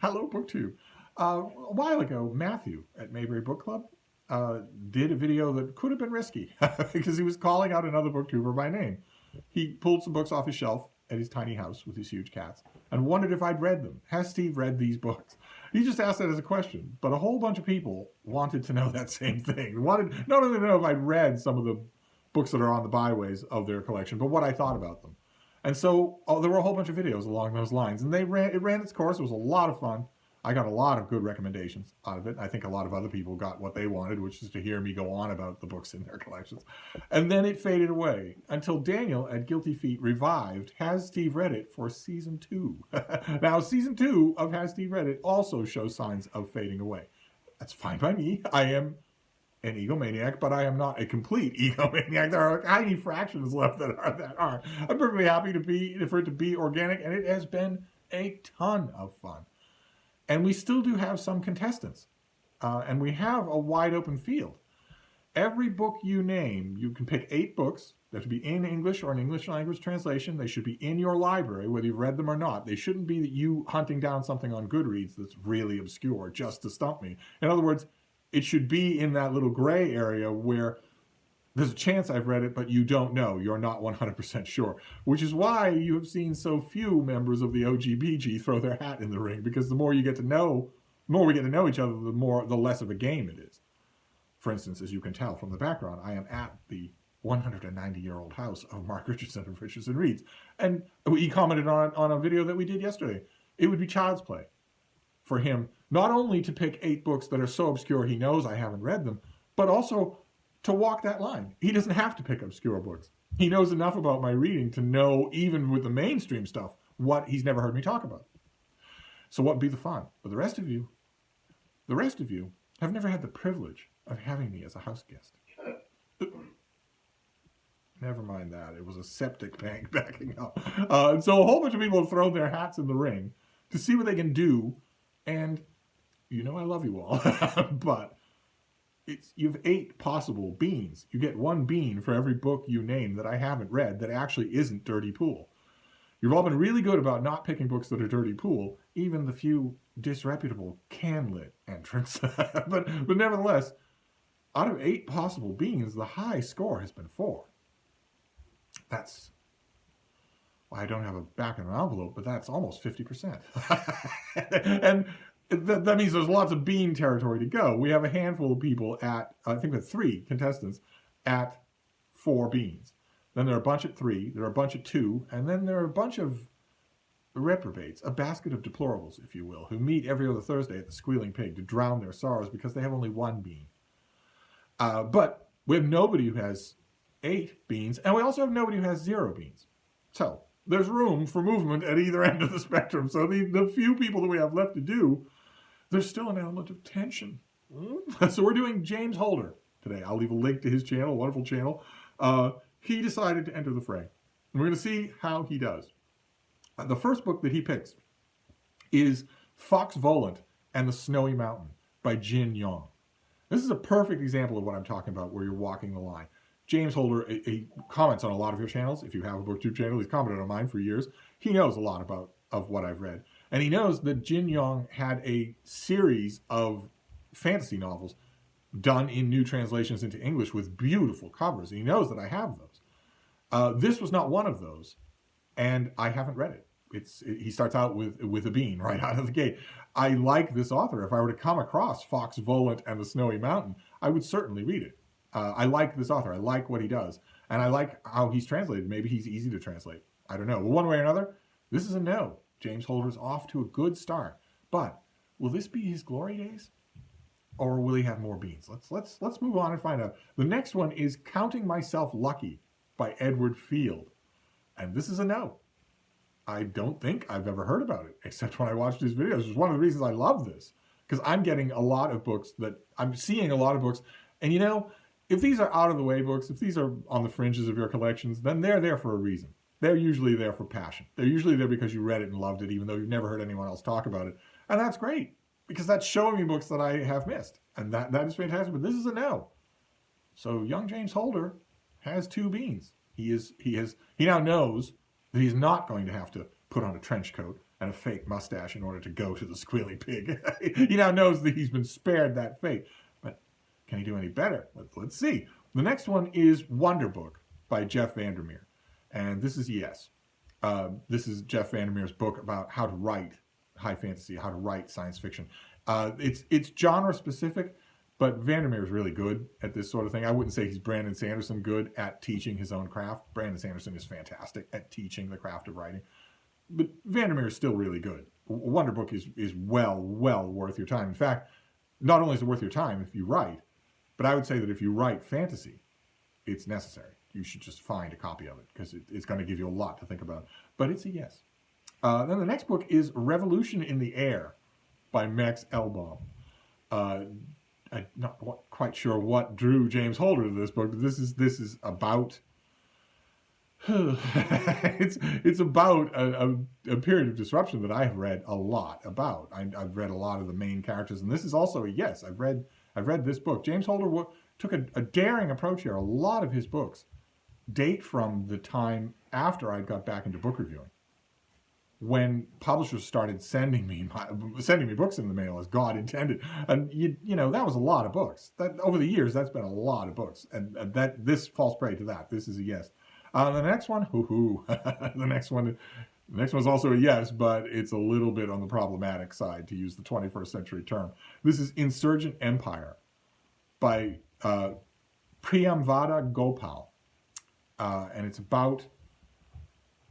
Hello, BookTube. A while ago, Matthew at Mayberry Book Club did a video that could have been risky because he was calling out another booktuber by name. He pulled some books off his shelf at his tiny house with his huge cats and wondered if I'd read them. Has Steve read these books? He just asked that as a question, but a whole bunch of people wanted to know that same thing. Wanted not only to know if I'd read some of the books that are on the byways of their collection, but what I thought about them. And so there were a whole bunch of videos along those lines, and it ran its course. It was a lot of fun. I got a lot of good recommendations out of it. I think a lot of other people got what they wanted, which is to hear me go on about the books in their collections. And then it faded away until Daniel at Guilty Feet revived Has Steve Read It for Season 2. Now, Season 2 of Has Steve Read It also shows signs of fading away. That's fine by me. I am an egomaniac, but I am not a complete egomaniac. There are tiny fractions left that are. I'm perfectly happy for it to be organic, and it has been a ton of fun. And we still do have some contestants. And we have a wide open field. Every book you name, you can pick 8 books. They have to be in English or an English language translation. They should be in your library, whether you've read them or not. They shouldn't be that you hunting down something on Goodreads that's really obscure just to stump me. In other words, it should be in that little gray area where there's a chance I've read it, but you don't know. You're not 100% sure, which is why you have seen so few members of the OGBG throw their hat in the ring, because the more we get to know each other, the less of a game it is. For instance, as you can tell from the background, I am at the 190-year-old house of Mark Richardson of Richardson Reads. And he commented on a video that we did yesterday. It would be child's play for him not only to pick 8 books that are so obscure he knows I haven't read them, but also to walk that line. He doesn't have to pick obscure books. He knows enough about my reading to know, even with the mainstream stuff, what he's never heard me talk about. So what would be the fun? But the rest of you have never had the privilege of having me as a house guest. Never mind that. It was a septic tank backing up. So a whole bunch of people have thrown their hats in the ring to see what they can do. And you know I love you all. But you have 8 possible beans. You get 1 bean for every book you name that I haven't read that actually isn't Dirty Pool. You've all been really good about not picking books that are Dirty Pool, even the few disreputable can-lit entrants. but nevertheless, out of 8 possible beans, the high score has been 4. That's, well, I don't have a back of an envelope, but that's almost 50%. And that means there's lots of bean territory to go. We have a handful of people at, I think we have 3 contestants at 4 beans. Then there are a bunch at 3, there are a bunch at 2, and then there are a bunch of reprobates, a basket of deplorables, if you will, who meet every other Thursday at the Squealing Pig to drown their sorrows because they have only 1 bean. But we have nobody who has 8 beans, and we also have nobody who has 0 beans. So there's room for movement at either end of the spectrum. So the few people that we have left to do, there's still an element of tension. So we're doing James Holder today. I'll leave a link to his channel, wonderful channel. He decided to enter the fray. And we're going to see how he does. The first book that he picks is Fox Volant and the Snowy Mountain by Jin Yong. This is a perfect example of what I'm talking about, where you're walking the line. James Holder, he comments on a lot of your channels. If you have a BookTube channel, he's commented on mine for years. He knows a lot of what I've read. And he knows that Jin Yong had a series of fantasy novels done in new translations into English with beautiful covers. And he knows that I have those. This was not one of those, and I haven't read it. He starts out with a bean right out of the gate. I like this author. If I were to come across Fox Volant and the Snowy Mountain, I would certainly read it. I like this author. I like what he does. And I like how he's translated. Maybe he's easy to translate. I don't know. But one way or another, this is a no. James Holder's off to a good start. But will this be his glory days? Or will he have more beans? Let's move on and find out. The next one is Counting Myself Lucky by Edward Field. And this is a no. I don't think I've ever heard about it, except when I watched his videos. It's one of the reasons I love this. Because I'm getting a lot of books I'm seeing a lot of books. And you know, if these are out-of-the-way books, if these are on the fringes of your collections, then they're there for a reason. They're usually there for passion. They're usually there because you read it and loved it, even though you've never heard anyone else talk about it. And that's great, because that's showing me books that I have missed. And that is fantastic, but this is a no. So young James Holder has 2 beans. He now knows that he's not going to have to put on a trench coat and a fake mustache in order to go to the squealy pig. He now knows that he's been spared that fate. But can he do any better? Let's see. The next one is Wonderbook by Jeff Vandermeer. And this is yes. This is Jeff Vandermeer's book about how to write high fantasy, how to write science fiction. It's genre specific, but Vandermeer is really good at this sort of thing. I wouldn't say he's Brandon Sanderson good at teaching his own craft. Brandon Sanderson is fantastic at teaching the craft of writing. But Vandermeer is still really good. Wonderbook is well worth your time. In fact, not only is it worth your time if you write, but I would say that if you write fantasy, it's necessary. You should just find a copy of it because it's going to give you a lot to think about. But it's a yes. Then the next book is Revolution in the Air by Max Elbaum. I'm not quite sure what drew James Holder to this book, but this is about it's about a period of disruption that I have read a lot about. I've read a lot of the main characters, and this is also a yes. I've read this book. James Holder took a daring approach here. A lot of his books date from the time after I got back into book reviewing, when publishers started sending me books in the mail as God intended. And you know that was a lot of books. That over the years, that's been a lot of books, and that this falls prey to that. This is a yes. The next one, the next one is also a yes, but it's a little bit on the problematic side, to use the 21st century term. This is Insurgent Empire by Priyamvada Gopal, and it's about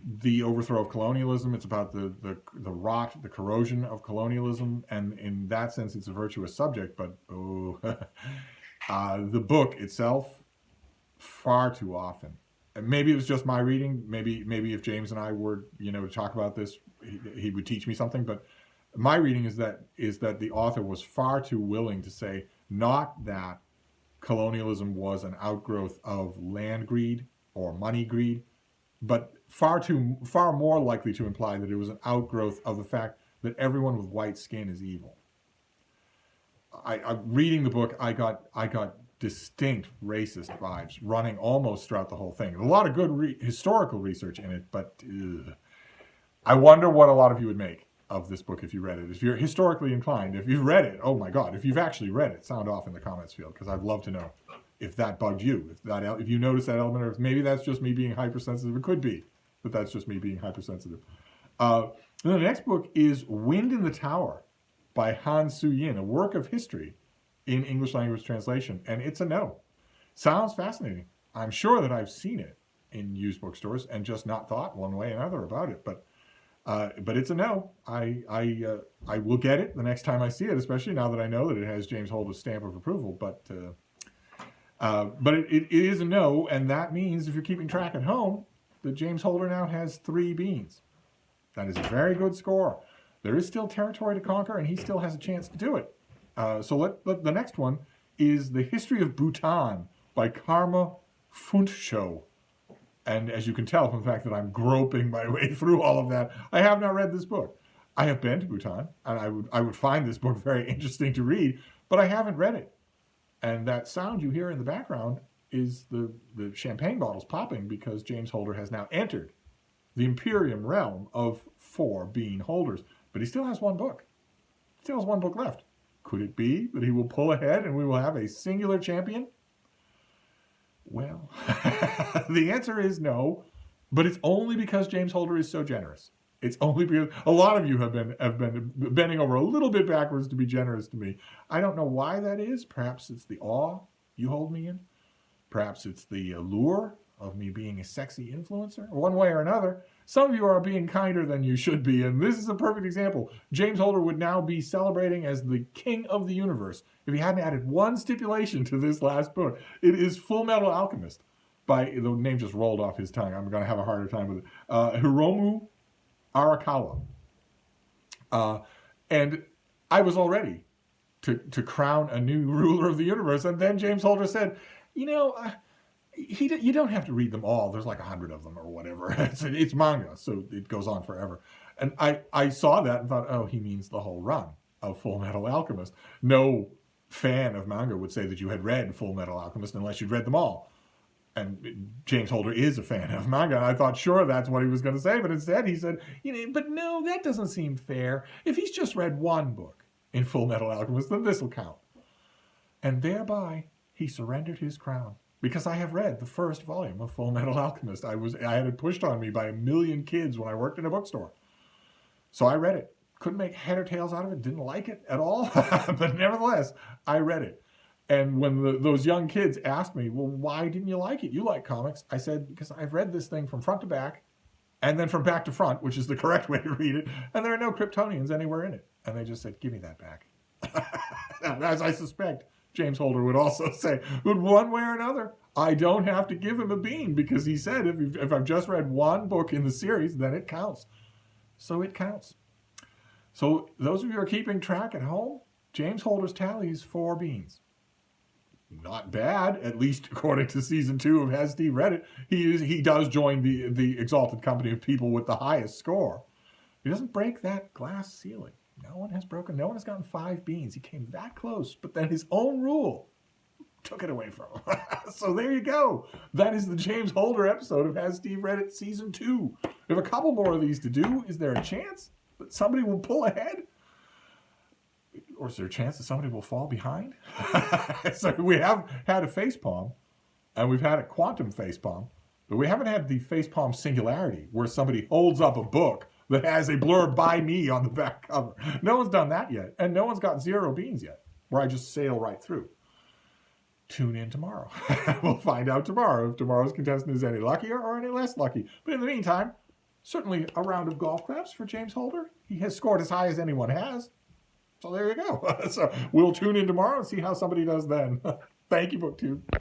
the overthrow of colonialism. It's about the rot, the corrosion of colonialism, and in that sense, it's a virtuous subject. But the book itself, far too often. Maybe it was just my reading. Maybe if James and I were to talk about this, he would teach me something. But my reading is that the author was far too willing to say not that colonialism was an outgrowth of land greed or money greed, but far more likely to imply that it was an outgrowth of the fact that everyone with white skin is evil. I reading the book, I got distinct racist vibes running almost throughout the whole thing. A lot of good historical research in it, but I wonder what a lot of you would make of this book if you read it. If you're historically inclined, if you've read it, oh my God, if you've actually read it, sound off in the comments field, because I'd love to know if that bugged you, if you notice that element, or if maybe that's just me being hypersensitive. It could be, but that's just me being hypersensitive. And the next book is Wind in the Tower by Han Soo Yin, a work of history in English language translation, and it's a no. Sounds fascinating. I'm sure that I've seen it in used bookstores and just not thought one way or another about it, but it's a no. I will get it the next time I see it, especially now that I know that it has James Holder's stamp of approval. But it is a no, and that means, if you're keeping track at home, that James Holder now has 3 beans. That is a very good score. There is still territory to conquer, and he still has a chance to do it. So the next one is The History of Bhutan by Karma Phuntsho. And as you can tell from the fact that I'm groping my way through all of that, I have not read this book. I have been to Bhutan, and I would find this book very interesting to read, but I haven't read it. And that sound you hear in the background is the champagne bottles popping, because James Holder has now entered the Imperium realm of 4 bean holders. But he still has one book. Still has one book left. Could it be that he will pull ahead and we will have a singular champion? Well, the answer is no, but it's only because James Holder is so generous. It's only because a lot of you have been bending over a little bit backwards to be generous to me. I don't know why that is. Perhaps it's the awe you hold me in. Perhaps it's the allure of me being a sexy influencer. One way or another, some of you are being kinder than you should be, and this is a perfect example. James Holder would now be celebrating as the king of the universe if he hadn't added one stipulation to this last book. It is Fullmetal Alchemist by, the name just rolled off his tongue. I'm going to have a harder time with it. Hiromu Arakawa. And I was all ready to crown a new ruler of the universe, and then James Holder said, you don't have to read them all. There's like 100 of them or whatever. It's manga, so it goes on forever. And I saw that and thought, oh, he means the whole run of Fullmetal Alchemist. No fan of manga would say that you had read Fullmetal Alchemist unless you'd read them all. and James Holder is a fan of manga, and I thought, sure, that's what he was going to say, but instead he said, but no, that doesn't seem fair. If he's just read one book in Fullmetal Alchemist, then this will count. And thereby, he surrendered his crown. Because I have read the first volume of Fullmetal Alchemist. I had it pushed on me by a million kids when I worked in a bookstore. So I read it. Couldn't make head or tails out of it. Didn't like it at all. But nevertheless, I read it. And when those young kids asked me, well, why didn't you like it? You like comics. I said, because I've read this thing from front to back, and then from back to front, which is the correct way to read it, and there are no Kryptonians anywhere in it. And they just said, give me that back. As I suspect James Holder would also say, but one way or another, I don't have to give him a bean, because he said if I've just read one book in the series, then it counts. So it counts. So those of you who are keeping track at home, James Holder's tally is 4 beans. Not bad, at least according to season 2 of Has Steve Read It. He does join the exalted company of people with the highest score. He doesn't break that glass ceiling. No one has gotten 5 beans. He came that close, but then his own rule took it away from him. So there you go. That is the James Holder episode of Has Steve Read It season 2. We have a couple more of these to do. Is there a chance that somebody will pull ahead? Or is there a chance that somebody will fall behind? So we have had a facepalm, and we've had a quantum facepalm, but we haven't had the facepalm singularity, where somebody holds up a book that has a blurb by me on the back cover. No one's done that yet, and no one's got 0 beans yet, where I just sail right through. Tune in tomorrow. We'll find out tomorrow if tomorrow's contestant is any luckier or any less lucky. But in the meantime, certainly a round of golf claps for James Holder. He has scored as high as anyone has. So there you go. So we'll tune in tomorrow and see how somebody does then. Thank you, BookTube.